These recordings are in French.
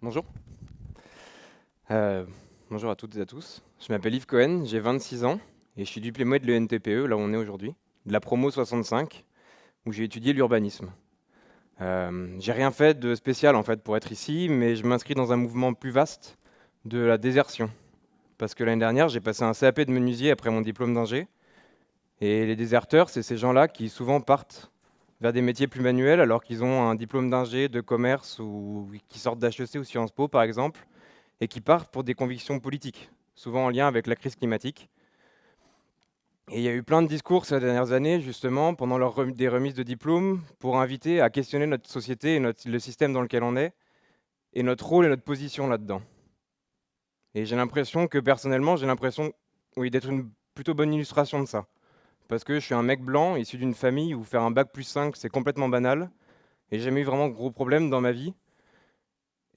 Bonjour. Euh, Bonjour à toutes et à tous. Je m'appelle Yves Cohen, j'ai 26 ans et je suis diplômé de l'ENTPE, là où on est aujourd'hui, de la promo 65, où j'ai étudié l'urbanisme. J'ai rien fait de spécial en fait pour être ici, mais je m'inscris dans un mouvement plus vaste de la désertion. Parce que l'année dernière, j'ai passé un CAP de menuisier après mon diplôme d'ingé. Et les déserteurs, c'est ces gens-là qui souvent partent vers des métiers plus manuels alors qu'ils ont un diplôme d'ingé, de commerce ou qui sortent d'HEC ou Sciences Po par exemple et qui partent pour des convictions politiques, souvent en lien avec la crise climatique. Et il y a eu plein de discours ces dernières années, justement, pendant des remises de diplômes, pour inviter à questionner notre société et le système dans lequel on est, et notre rôle et notre position là-dedans. Et j'ai l'impression que, personnellement, j'ai l'impression, oui, d'être une plutôt bonne illustration de ça. Parce que je suis un mec blanc, issu d'une famille où faire un bac plus 5, c'est complètement banal, et j'ai jamais eu vraiment de gros problèmes dans ma vie.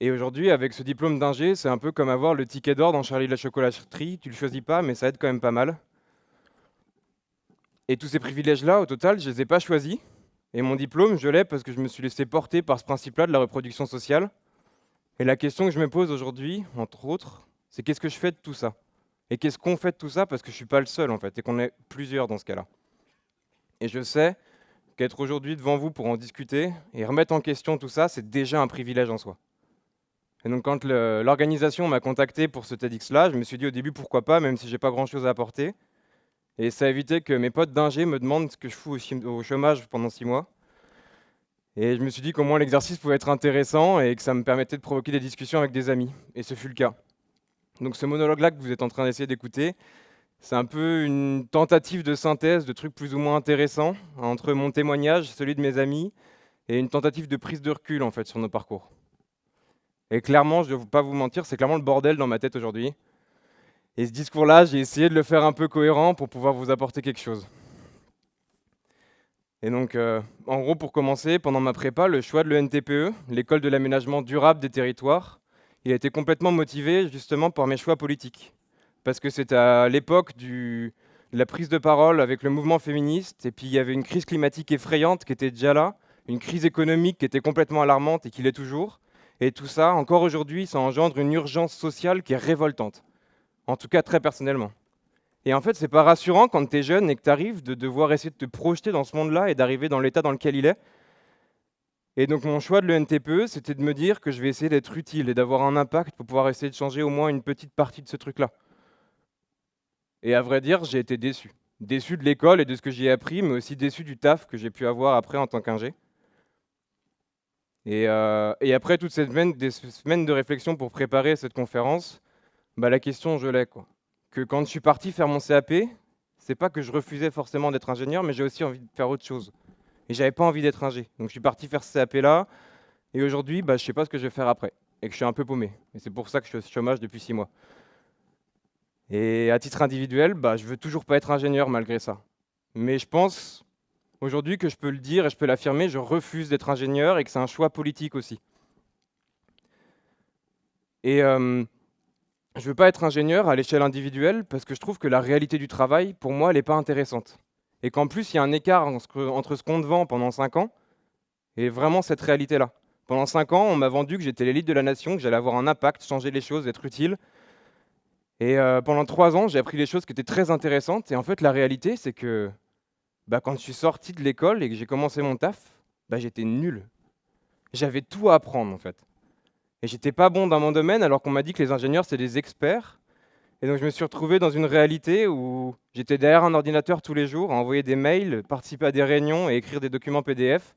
Et aujourd'hui, avec ce diplôme d'ingé, c'est un peu comme avoir le ticket d'or dans Charlie la chocolaterie. Tu le choisis pas, mais ça aide quand même pas mal. Et tous ces privilèges-là, au total, je les ai pas choisis. Et mon diplôme, je l'ai parce que je me suis laissé porter par ce principe-là de la reproduction sociale. Et la question que je me pose aujourd'hui, entre autres, c'est qu'est-ce que je fais de tout ça? Et qu'est-ce qu'on fait de tout ça? Parce que je suis pas le seul, en fait, et qu'on est plusieurs dans ce cas-là. Et je sais qu'être aujourd'hui devant vous pour en discuter et remettre en question tout ça, c'est déjà un privilège en soi. Et donc quand l'organisation m'a contacté pour ce TEDx-là, je me suis dit au début pourquoi pas, même si j'ai pas grand-chose à apporter. Et ça a évité que mes potes d'ingé me demandent ce que je fous au chômage pendant 6 mois. Et je me suis dit qu'au moins l'exercice pouvait être intéressant et que ça me permettait de provoquer des discussions avec des amis. Et ce fut le cas. Donc ce monologue-là que vous êtes en train d'essayer d'écouter, c'est un peu une tentative de synthèse de trucs plus ou moins intéressants entre mon témoignage, celui de mes amis, et une tentative de prise de recul en fait sur nos parcours. Et clairement, je ne vais pas vous mentir, c'est clairement le bordel dans ma tête aujourd'hui. Et ce discours-là, j'ai essayé de le faire un peu cohérent pour pouvoir vous apporter quelque chose. Et donc, en gros, pour commencer, pendant ma prépa, le choix de l'ENTPE, l'école de l'aménagement durable des territoires, il a été complètement motivé justement par mes choix politiques. Parce que c'était à l'époque de la prise de parole avec le mouvement féministe, et puis il y avait une crise climatique effrayante qui était déjà là, une crise économique qui était complètement alarmante et qui l'est toujours. Et tout ça, encore aujourd'hui, ça engendre une urgence sociale qui est révoltante. En tout cas, très personnellement. Et en fait, c'est pas rassurant quand tu es jeune et que tu arrives de devoir essayer de te projeter dans ce monde-là et d'arriver dans l'état dans lequel il est. Et donc mon choix de l'ENTPE, c'était de me dire que je vais essayer d'être utile et d'avoir un impact pour pouvoir essayer de changer au moins une petite partie de ce truc-là. Et à vrai dire, j'ai été déçu. Déçu de l'école et de ce que j'y ai appris, mais aussi déçu du taf que j'ai pu avoir après en tant qu'ingé. Et après toutes ces des semaines de réflexion pour préparer cette conférence, bah, la question, je l'ai, quoi. Que quand je suis parti faire mon CAP, c'est pas que je refusais forcément d'être ingénieur, mais j'ai aussi envie de faire autre chose. Et j'avais pas envie d'être ingé. Donc je suis parti faire ce CAP-là, et aujourd'hui, bah, je sais pas ce que je vais faire après. Et que je suis un peu paumé. Et c'est pour ça que je suis au chômage depuis 6 mois. Et à titre individuel, bah, je veux toujours pas être ingénieur malgré ça. Mais je pense aujourd'hui que je peux le dire et je peux l'affirmer, je refuse d'être ingénieur et que c'est un choix politique aussi. Et je veux pas être ingénieur à l'échelle individuelle parce que je trouve que la réalité du travail, pour moi, elle n'est pas intéressante. Et qu'en plus, il y a un écart entre ce qu'on te vend pendant 5 ans et vraiment cette réalité-là. Pendant 5 ans, on m'a vendu que j'étais l'élite de la nation, que j'allais avoir un impact, changer les choses, être utile. Et pendant 3 ans, j'ai appris des choses qui étaient très intéressantes. Et en fait, la réalité, c'est que bah, quand je suis sorti de l'école et que j'ai commencé mon taf, bah, j'étais nul. J'avais tout à apprendre, en fait. Et j'étais pas bon dans mon domaine, alors qu'on m'a dit que les ingénieurs, c'est des experts. Et donc, je me suis retrouvé dans une réalité où j'étais derrière un ordinateur tous les jours, à envoyer des mails, participer à des réunions et écrire des documents PDF,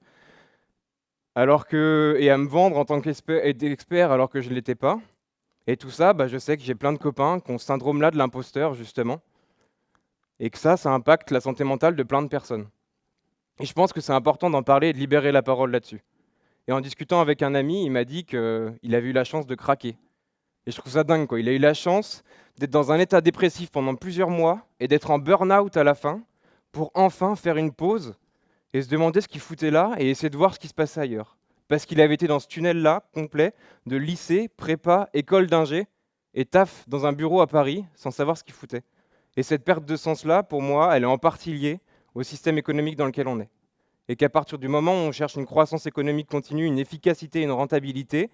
et à me vendre en tant qu'expert alors que je ne l'étais pas. Et tout ça, bah, je sais que j'ai plein de copains qui ont ce syndrome-là de l'imposteur, justement, et que ça impacte la santé mentale de plein de personnes. Et je pense que c'est important d'en parler et de libérer la parole là-dessus. Et en discutant avec un ami, il m'a dit qu'il avait eu la chance de craquer. Et je trouve ça dingue, quoi. Il a eu la chance d'être dans un état dépressif pendant plusieurs mois et d'être en burn-out à la fin pour enfin faire une pause et se demander ce qu'il foutait là et essayer de voir ce qui se passait ailleurs. Parce qu'il avait été dans ce tunnel-là, complet, de lycée, prépa, école d'ingé, et taf dans un bureau à Paris, sans savoir ce qu'il foutait. Et cette perte de sens-là, pour moi, elle est en partie liée au système économique dans lequel on est. Et qu'à partir du moment où on cherche une croissance économique continue, une efficacité, une rentabilité,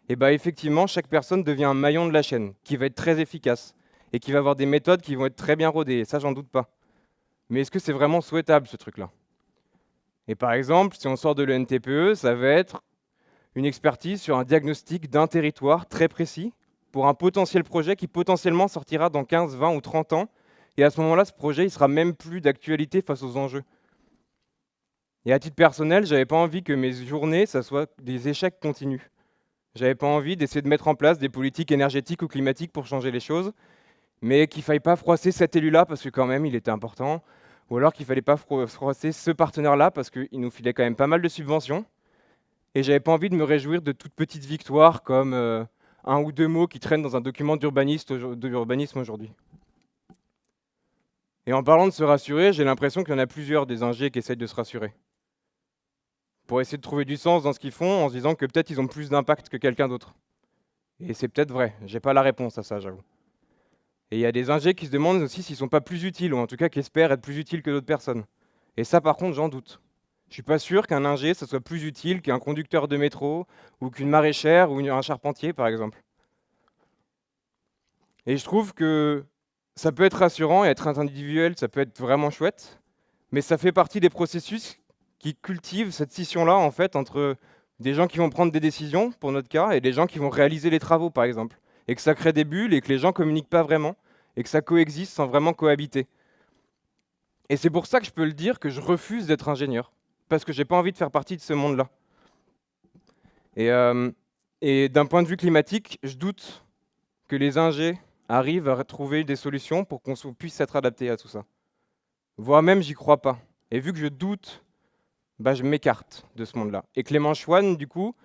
Et bah effectivement, chaque personne devient un maillon de la chaîne, qui va être très efficace, et qui va avoir des méthodes qui vont être très bien rodées, et ça j'en doute pas. Mais est-ce que c'est vraiment souhaitable ce truc-là? Et par exemple, si on sort de l'ENTPE, ça va être une expertise sur un diagnostic d'un territoire très précis, pour un potentiel projet qui potentiellement sortira dans 15, 20 ou 30 ans, et à ce moment-là, ce projet, il sera même plus d'actualité face aux enjeux. Et à titre personnel, j'avais pas envie que mes journées, ça soit des échecs continus. J'avais pas envie d'essayer de mettre en place des politiques énergétiques ou climatiques pour changer les choses, mais qu'il faille pas froisser cet élu-là parce que quand même il était important, ou alors qu'il fallait pas froisser ce partenaire-là parce qu'il nous filait quand même pas mal de subventions, et j'avais pas envie de me réjouir de toutes petites victoires comme un ou deux mots qui traînent dans un document d'urbanisme aujourd'hui. Et en parlant de se rassurer, j'ai l'impression qu'il y en a plusieurs des ingés qui essayent de se rassurer, pour essayer de trouver du sens dans ce qu'ils font en se disant que peut-être ils ont plus d'impact que quelqu'un d'autre. Et c'est peut-être vrai, j'ai pas la réponse à ça, j'avoue. Et il y a des ingés qui se demandent aussi s'ils sont pas plus utiles, ou en tout cas qui espèrent être plus utiles que d'autres personnes. Et ça, par contre, j'en doute. Je suis pas sûr qu'un ingé, ça soit plus utile qu'un conducteur de métro, ou qu'une maraîchère, ou un charpentier, par exemple. Et je trouve que ça peut être rassurant et être individuel, ça peut être vraiment chouette, mais ça fait partie des processus qui cultivent cette scission-là, en fait, entre des gens qui vont prendre des décisions, pour notre cas, et des gens qui vont réaliser les travaux, par exemple. Et que ça crée des bulles et que les gens communiquent pas vraiment, et que ça coexiste sans vraiment cohabiter. Et c'est pour ça que je peux le dire que je refuse d'être ingénieur, parce que j'ai pas envie de faire partie de ce monde-là. Et, euh, et d'un point de vue climatique, je doute que les ingés arrivent à trouver des solutions pour qu'on puisse s'être adapté à tout ça. Voire même, j'y crois pas. Et vu que je doute, bah, je m'écarte de ce monde-là. Et Clément Chouane, du coup,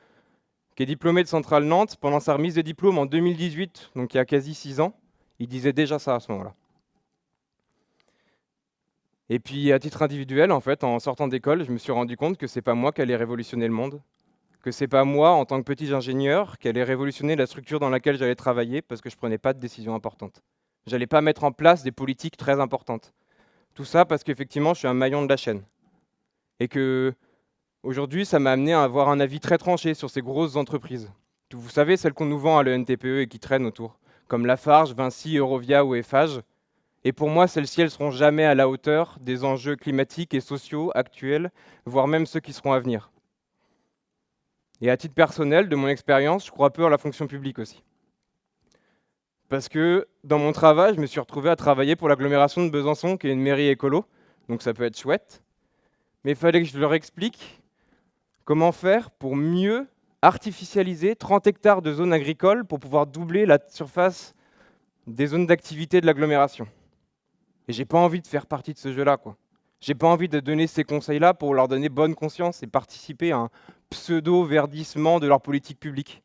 qui est diplômé de Centrale Nantes, pendant sa remise de diplôme en 2018, donc il y a quasi 6 ans, il disait déjà ça à ce moment-là. Et puis, à titre individuel, en fait, en sortant d'école, je me suis rendu compte que c'est pas moi qui allais révolutionner le monde, que c'est pas moi, en tant que petit ingénieur, qui allait révolutionner la structure dans laquelle j'allais travailler, parce que je prenais pas de décisions importantes. J'allais pas mettre en place des politiques très importantes. Tout ça parce qu'effectivement, je suis un maillon de la chaîne. Et que aujourd'hui, ça m'a amené à avoir un avis très tranché sur ces grosses entreprises. Vous savez, celles qu'on nous vend à l'ENTPE et qui traînent autour, comme Lafarge, Vinci, Eurovia ou Eiffage. Et pour moi, celles-ci, elles seront jamais à la hauteur des enjeux climatiques et sociaux actuels, voire même ceux qui seront à venir. Et à titre personnel, de mon expérience, je crois peu à la fonction publique aussi. Parce que dans mon travail, je me suis retrouvé à travailler pour l'agglomération de Besançon, qui est une mairie écolo, donc ça peut être chouette. Mais il fallait que je leur explique comment faire pour mieux artificialiser 30 hectares de zones agricoles pour pouvoir doubler la surface des zones d'activité de l'agglomération. Et j'ai pas envie de faire partie de ce jeu-là, quoi. J'ai pas envie de donner ces conseils-là pour leur donner bonne conscience et participer à un pseudo-verdissement de leur politique publique.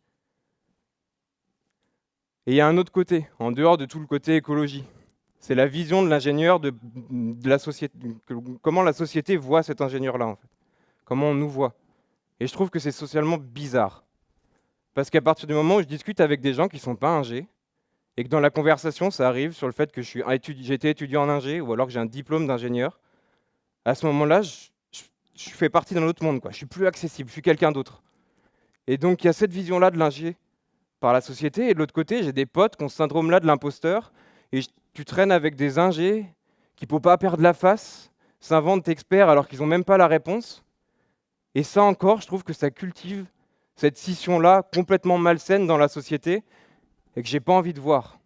Et il y a un autre côté, en dehors de tout le côté écologie. C'est la vision de l'ingénieur de la société, comment la société voit cet ingénieur-là, en fait. Comment on nous voit. Et je trouve que c'est socialement bizarre. Parce qu'à partir du moment où je discute avec des gens qui ne sont pas ingés, et que dans la conversation, ça arrive sur le fait que j'ai été étudiant en ingé, ou alors que j'ai un diplôme d'ingénieur, à ce moment-là, je fais partie d'un autre monde, quoi. Je suis plus accessible, je suis quelqu'un d'autre. Et donc, il y a cette vision-là de l'ingé par la société, et de l'autre côté, j'ai des potes qui ont ce syndrome-là de l'imposteur, et tu traînes avec des ingés qui, pour pas perdre la face, s'inventent experts alors qu'ils n'ont même pas la réponse. Et ça encore, je trouve que ça cultive cette scission-là complètement malsaine dans la société, et que j'ai pas envie de voir.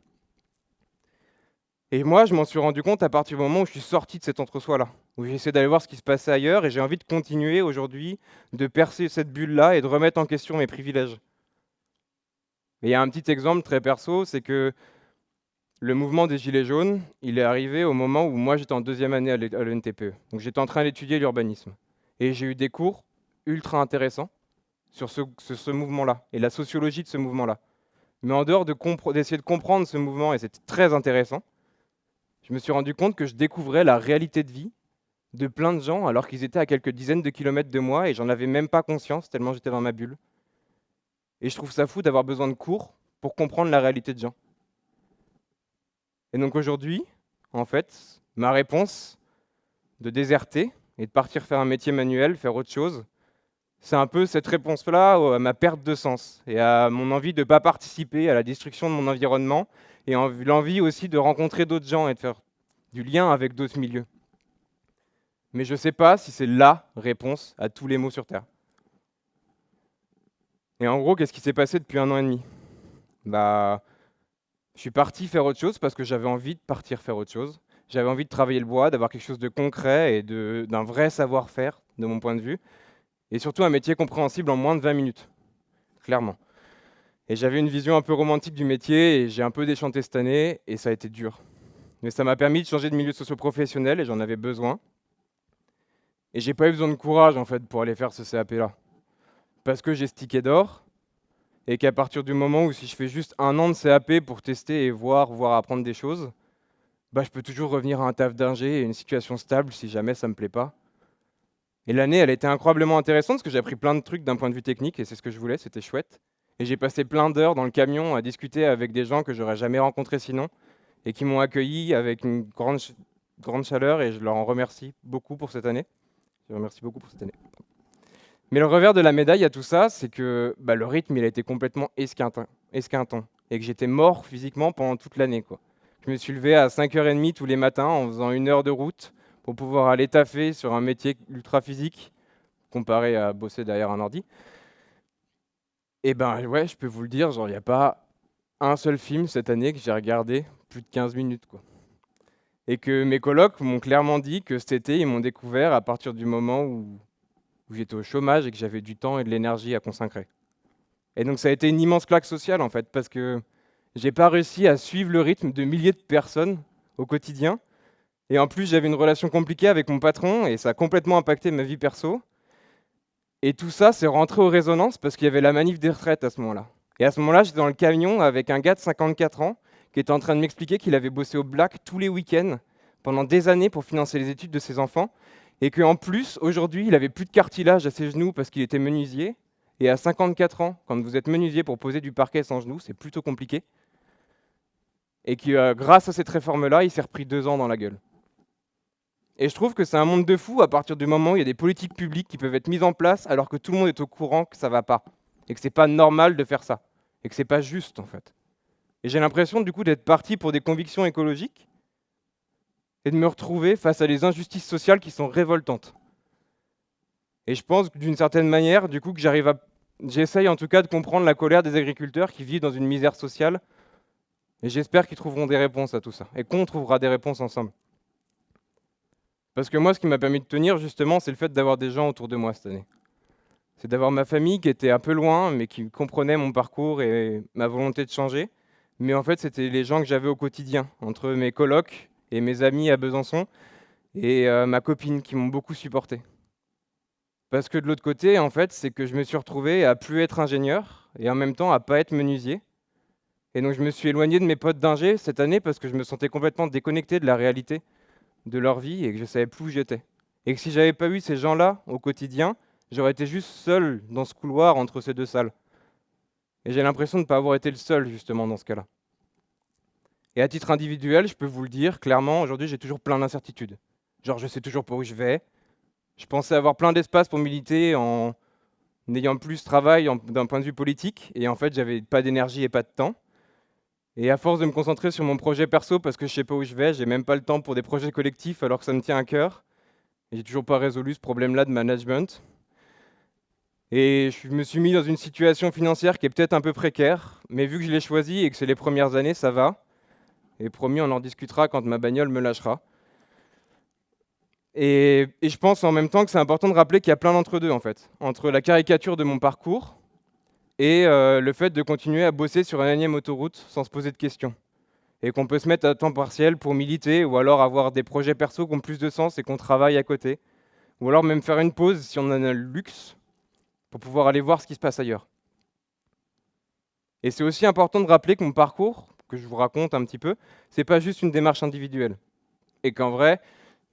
Et moi, je m'en suis rendu compte à partir du moment où je suis sorti de cet entre-soi-là, où j'ai essayé d'aller voir ce qui se passait ailleurs, et j'ai envie de continuer aujourd'hui, de percer cette bulle-là et de remettre en question mes privilèges. Et il y a un petit exemple très perso, c'est que le mouvement des Gilets jaunes, il est arrivé au moment où moi j'étais en deuxième année à l'ENTPE. Donc j'étais en train d'étudier l'urbanisme. Et j'ai eu des cours ultra intéressants sur ce mouvement-là, et la sociologie de ce mouvement-là. Mais en dehors d'essayer de comprendre ce mouvement, et c'était très intéressant, je me suis rendu compte que je découvrais la réalité de vie de plein de gens alors qu'ils étaient à quelques dizaines de kilomètres de moi et j'en avais même pas conscience tellement j'étais dans ma bulle. Et je trouve ça fou d'avoir besoin de cours pour comprendre la réalité de gens. Et donc aujourd'hui, en fait, ma réponse de déserter et de partir faire un métier manuel, faire autre chose, C'est un peu cette réponse-là à ma perte de sens et à mon envie de ne pas participer à la destruction de mon environnement et l'envie aussi de rencontrer d'autres gens et de faire du lien avec d'autres milieux. Mais je ne sais pas si c'est la réponse à tous les maux sur Terre. Et en gros, qu'est-ce qui s'est passé depuis 1 an et demi? Bah, je suis parti faire autre chose parce que j'avais envie de partir faire autre chose. J'avais envie de travailler le bois, d'avoir quelque chose de concret et d'un vrai savoir-faire, de mon point de vue. Et surtout un métier compréhensible en moins de 20 minutes, clairement. Et j'avais une vision un peu romantique du métier et j'ai un peu déchanté cette année et ça a été dur. Mais ça m'a permis de changer de milieu socio-professionnel et j'en avais besoin. Et j'ai pas eu besoin de courage en fait pour aller faire ce CAP-là. Parce que j'ai ce ticket d'or et qu'à partir du moment où si je fais juste 1 an de CAP pour tester et voir apprendre des choses, bah je peux toujours revenir à un taf d'ingé et une situation stable si jamais ça me plaît pas. Et l'année, elle était incroyablement intéressante parce que j'ai appris plein de trucs d'un point de vue technique et c'est ce que je voulais, c'était chouette. Et j'ai passé plein d'heures dans le camion à discuter avec des gens que j'aurais jamais rencontrés sinon et qui m'ont accueilli avec une grande chaleur et je leur en remercie beaucoup pour cette année. Je les remercie beaucoup pour cette année. Mais le revers de la médaille à tout ça, c'est que le rythme, il a été complètement esquintant et que j'étais mort physiquement pendant toute l'année, quoi. Je me suis levé à 5h30 tous les matins en faisant 1 heure de route pour pouvoir aller taffer sur un métier ultra physique comparé à bosser derrière un ordi. Et ben ouais, je peux vous le dire, genre il n'y a pas un seul film cette année que j'ai regardé plus de 15 minutes, quoi. Et que mes colocs m'ont clairement dit que cet été, ils m'ont découvert à partir du moment où j'étais au chômage et que j'avais du temps et de l'énergie à consacrer. Et donc ça a été une immense claque sociale en fait, parce que j'ai pas réussi à suivre le rythme de milliers de personnes au quotidien. Et en plus, j'avais une relation compliquée avec mon patron et ça a complètement impacté ma vie perso. Et tout ça, c'est rentré aux résonances parce qu'il y avait la manif des retraites à ce moment-là. Et à ce moment-là, j'étais dans le camion avec un gars de 54 ans qui était en train de m'expliquer qu'il avait bossé au black tous les week-ends pendant des années pour financer les études de ses enfants. Et qu'en plus, aujourd'hui, il avait plus de cartilage à ses genoux parce qu'il était menuisier. Et à 54 ans, quand vous êtes menuisier pour poser du parquet sans genoux, c'est plutôt compliqué. Et que grâce à cette réforme-là, il s'est repris 2 ans dans la gueule. Et je trouve que c'est un monde de fous à partir du moment où il y a des politiques publiques qui peuvent être mises en place alors que tout le monde est au courant que ça va pas. Et que c'est pas normal de faire ça. Et que c'est pas juste en fait. Et j'ai l'impression du coup d'être parti pour des convictions écologiques et de me retrouver face à des injustices sociales qui sont révoltantes. Et je pense d'une certaine manière, du coup, que j'essaye en tout cas de comprendre la colère des agriculteurs qui vivent dans une misère sociale. Et j'espère qu'ils trouveront des réponses à tout ça. Et qu'on trouvera des réponses ensemble. Parce que moi, ce qui m'a permis de tenir, justement, c'est le fait d'avoir des gens autour de moi cette année. C'est d'avoir ma famille qui était un peu loin, mais qui comprenait mon parcours et ma volonté de changer. Mais en fait, c'était les gens que j'avais au quotidien, entre mes colocs et mes amis à Besançon, et ma copine, qui m'ont beaucoup supporté. Parce que de l'autre côté, en fait, c'est que je me suis retrouvé à plus être ingénieur, et en même temps à pas être menuisier. Et donc je me suis éloigné de mes potes d'ingé cette année parce que je me sentais complètement déconnecté de la réalité de leur vie et que je savais plus où j'étais. Et que si j'avais pas eu ces gens-là au quotidien, j'aurais été juste seul dans ce couloir entre ces deux salles. Et j'ai l'impression de ne pas avoir été le seul justement dans ce cas-là. Et à titre individuel, je peux vous le dire, clairement, aujourd'hui j'ai toujours plein d'incertitudes. Genre je sais toujours pas où je vais. Je pensais avoir plein d'espace pour militer en n'ayant plus ce travail d'un point de vue politique. Et en fait, j'avais pas d'énergie et pas de temps. Et à force de me concentrer sur mon projet perso parce que je sais pas où je vais, j'ai même pas le temps pour des projets collectifs alors que ça me tient à cœur. Et j'ai toujours pas résolu ce problème-là de management. Et je me suis mis dans une situation financière qui est peut-être un peu précaire, mais vu que je l'ai choisi et que c'est les premières années, ça va. Et promis, on en discutera quand ma bagnole me lâchera. Et je pense en même temps que c'est important de rappeler qu'il y a plein d'entre-deux en fait. Entre la caricature de mon parcours et le fait de continuer à bosser sur une énième autoroute sans se poser de questions. Et qu'on peut se mettre à temps partiel pour militer ou alors avoir des projets perso qui ont plus de sens et qu'on travaille à côté. Ou alors même faire une pause si on en a le luxe pour pouvoir aller voir ce qui se passe ailleurs. Et c'est aussi important de rappeler que mon parcours, que je vous raconte un petit peu, c'est pas juste une démarche individuelle. Et qu'en vrai,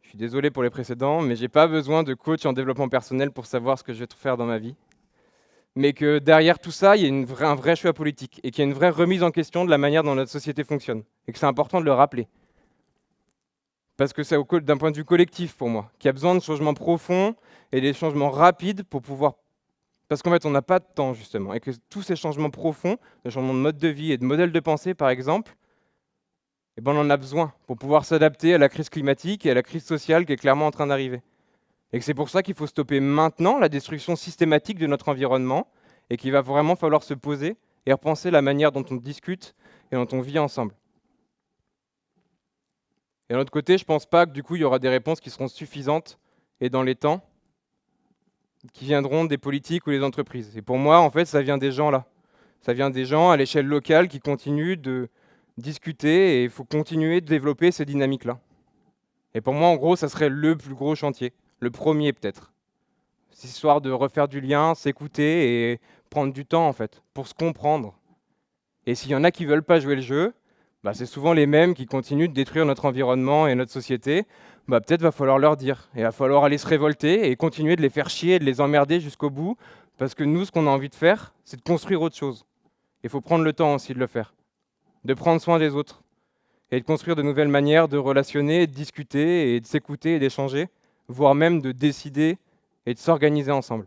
je suis désolé pour les précédents, mais j'ai pas besoin de coach en développement personnel pour savoir ce que je vais faire dans ma vie. Mais que derrière tout ça, il y a un vrai choix politique et qu'il y a une vraie remise en question de la manière dont notre société fonctionne. Et que c'est important de le rappeler. Parce que c'est d'un point de vue collectif pour moi, qu'il y a besoin de changements profonds et des changements rapides pour pouvoir Parce qu'en fait, on n'a pas de temps, justement, et que tous ces changements profonds, les changements de mode de vie et de modèle de pensée, par exemple, eh ben, on en a besoin pour pouvoir s'adapter à la crise climatique et à la crise sociale qui est clairement en train d'arriver. Et que c'est pour ça qu'il faut stopper maintenant la destruction systématique de notre environnement et qu'il va vraiment falloir se poser et repenser la manière dont on discute et dont on vit ensemble. Et de l'autre côté, je ne pense pas que du coup, il y aura des réponses qui seront suffisantes et dans les temps, qui viendront des politiques ou des entreprises. Et pour moi, en fait, ça vient des gens là. Ça vient des gens à l'échelle locale qui continuent de discuter et il faut continuer de développer ces dynamiques-là. Et pour moi, en gros, ça serait le plus gros chantier, le premier peut-être. C'est histoire de refaire du lien, s'écouter et prendre du temps en fait, pour se comprendre. Et s'il y en a qui veulent pas jouer le jeu, bah, c'est souvent les mêmes qui continuent de détruire notre environnement et notre société. Bah, peut-être va falloir leur dire, et va falloir aller se révolter et continuer de les faire chier, de les emmerder jusqu'au bout, parce que nous, ce qu'on a envie de faire, c'est de construire autre chose. Il faut prendre le temps aussi de le faire, de prendre soin des autres, et de construire de nouvelles manières de relationner, de discuter, et de s'écouter et d'échanger, voire même de décider et de s'organiser ensemble.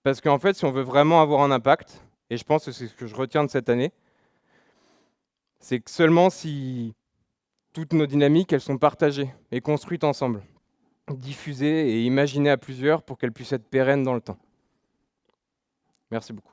Parce qu'en fait, si on veut vraiment avoir un impact, et je pense que c'est ce que je retiens de cette année, c'est que seulement si toutes nos dynamiques, elles sont partagées et construites ensemble, diffusées et imaginées à plusieurs pour qu'elles puissent être pérennes dans le temps. Merci beaucoup.